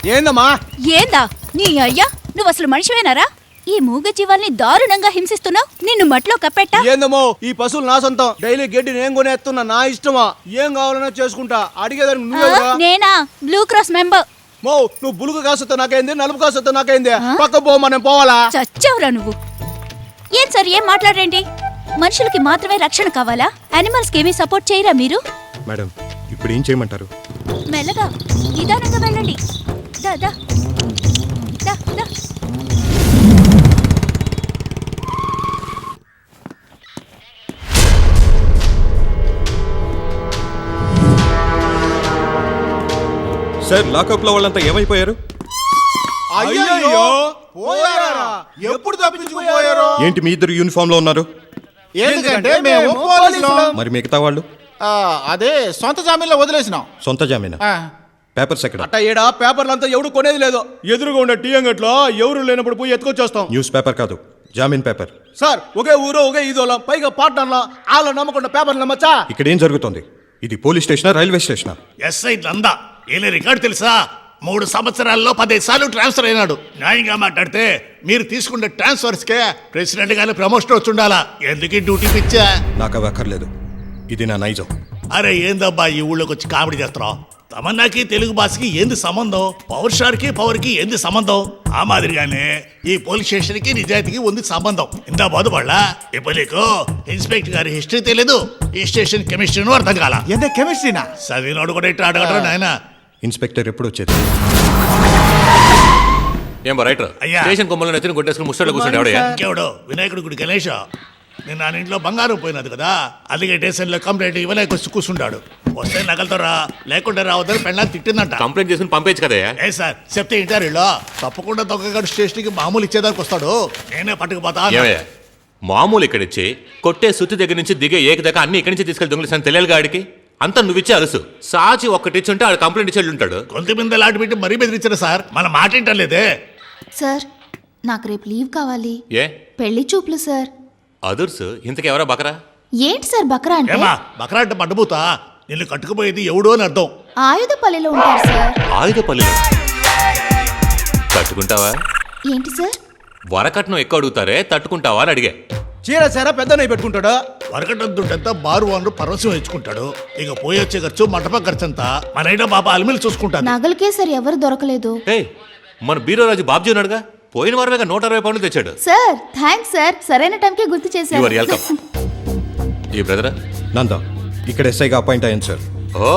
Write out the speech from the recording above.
ఏందమ్మా? ఏందా నీ అయ్యా? నువ్వు అసలు మనిషివేనారా? ఈ మూగ జీవాల్ని దారుణంగా హింసిస్తున్నావు. నిన్ను మట్లో కప్పెట్టా? ఏందమ్మో, ఈ పశువులు నా సొంతం. డైలీ గడ్డి నేను కొనేస్తున్నా, నా ఇష్టమా. ఏం కావాలన్నా చేసుకుంటా. అడిగేదానికి నువ్వే. నేనా బ్లూ క్రాస్ మెంబర్. మో, నువ్వు బులుగు కాసుతో నాకైంది, నలుపు కాసుతో నాకైంది. పక్క పో, మనం పోవాలా? చచ్చావురా నువ్వు. ఏం సార్, ఏం మాట్లాడరేంటి? మనుషులకి మాత్రమే రక్షణ కావాలా? యానిమల్స్ కి ఏమీ సపోర్ట్ చేయరా మీరు? మేడం, ఇప్పుడు ఏం చేయమంటారు? మెల్లగా నిదానంగా వెళ్ళండి. దా దా దా దా. సార్, లాకప్ లో వాళ్ళంతా ఏమైపోయారు? అయ్యో, పోయారా? ఎప్పుడు తప్పించుకుపోయారు? ఏంటి మీ ఇద్దరు యూనిఫామ్ లో ఉన్నారు? ఎందుకంటే మేము పోలీసులం. మరి మిగతా వాళ్ళు? అదే సొంత జామీన్లో వదిలేసినాం. సొంత జామీనా? పేపర్స్ ఎక్కడ? అట్ట ఏడా పేపర్లంతా ఎవడు కొనేది లేదు. ఎదురుగా ఉండే టీ అంగట్లో ఎవరు లేనప్పుడు పోయి ఎత్తుకొచ్చేస్తాం. న్యూస్ పేపర్ కాదు, జామీన్ పేపర్. సార్, ఒకే ఊరు ఒకే ఈదోళం, పైగా పార్ట్నర్లా. వాళ్ళ నమ్మకుండా పేపర్లు నమ్మచ్చా? ఇక్కడ ఏం జరుగుతుంది? ఇది పోలీస్ స్టేషనా, రైల్వే స్టేషనా? ఎస్ఐ నందా ఏలే రికార్డు తెలుసా? 3 సంవత్సరాల్లో 15 సార్లు ట్రాన్స్ఫర్ అయినాడు. న్యాయంగా మాట్లాడితే మీరు తీసుకునే ట్రాన్స్ఫర్స్ కే ప్రెసిడెంట్ గానీ ప్రమోషన్ వచ్చుండాలా. ఎందుకు డ్యూటీ పిచ్చా? నాకు అవి అక్కర్లేదు. ఇది నా నైజం. అరే ఏందబ్బా ఈ ఊళ్ళోకి వచ్చి కామెడీ చేస్తున్నావు? తమన్నాకి తెలుగు భాషకి ఏంది సంబంధం? పవర్ స్టార్ కి పవర్ కి ఏంది సంబంధం? ఆ మాదిరిగానే ఈ పోలీస్ స్టేషన్ కి నిజాయితీకి ఉంది సంబంధం. ఇంత బాధపడలా? ఇప్పుడు నీకు ఇన్స్పెక్టర్ గారి హిస్టరీ తెలియదు, ఈ స్టేషన్ కెమిస్ట్రీను అర్థం కాల. ఎంత కెమిస్ట్రీనా? చదివినోడు కూడా ఇట్లా అడగడం నాయన. ఇన్స్పెక్టర్ ఎప్పుడు వచ్చేది? ఏం రైటర్ అయ్యా. స్టేషన్ కొమ్మలు నెత్తిని కొట్టేసుకుని ముస్తాడు కూర్చోండి. ఎవడయ్యా? ఇంకెవడో వినాయకుడు గుడి గణేష్. నిన్న నా ఇంట్లో బంగారం పోయినది కదా, అందుకే స్టేషన్లో కంప్లైంట్ వినాయకుడు వచ్చి కూర్చుంటాడు. వస్తే నగలతోరా, లేకుండా రావద్దని పెళ్ళని తిట్టిందంట. కంప్లైంట్ చేసుకుని పంపేచ్చు కదయ్యా. ఏ సార్ చెప్తే ఇంటారు. తప్పకుండా దొంగగాడు స్టేషన్కి మామూలు ఇచ్చేదానికి వస్తాడు. నేనే పట్టుకుపోతా. ఏమయ్యా, మామూలు ఇక్కడిచ్చి కొట్టే సుత్తి దగ్గర నుంచి దిగే ఏక దగ్గర అన్ని ఇక్కడి నుంచి తీసుకెళ్ళి దొంగలిసాను తెలియాలి గాడికి. అంతా నువ్విచ్చే అరుసు సాచి ఒక్కటిచ్చుంటే ఆడు కంప్లైంట్ ఇచ్చి ఉంటాడు. కొంత మీద లాంటి పెట్టి మరీ బెదిరించారు సార్. మన మాట ఏంటలేదే. సార్, నాకు రేపు లీవ్ కావాలి. ఏ పెళ్లి చూపులు సార్. అదుర్సు ఇంతకెవరా బకరా? ఏంటి సార్ బకరా అంటే? ఏమా బకరా అంటే పడ్డబోతా? నిన్ను కట్టుకుపోయేది ఎవడో అని అర్థం. ఆయుధపల్లిలో ఉంటారు సార్. ఆయుధపల్లిలో తట్టుకుంటావా? ఏంటి సార్? వరకట్నం ఎక్కువ అడుగుతారే, తట్టుకుంటావా అని అడిగా. చీర సీర పెద్దనై పెట్టుకుంటాడు. వరకటంతా బారు వాళ్ళు పరవశం వేసుకుంటాడు. ఇక పోయొచ్చే ఖర్చు మంటప ఖర్చు అంతా మన బాబా అల్మిలు చూసుకుంటాను. నగలకే సార్ ఎవరు దొరకలేదు. మన బీరోరాజు బాబ్జీ ఉన్నాడుగా, పోయిన వారమేగా 160 పౌండ్లు తెచ్చాడు. సార్ థ్యాంక్స్ సార్, సరైన టైంకే గుర్తు చేశారు. Your welcome. ఈ బ్రదరా నందా ఇక్కడ ఎస్ఐగా అపాయింట్ అయ్యాను సార్. ఓ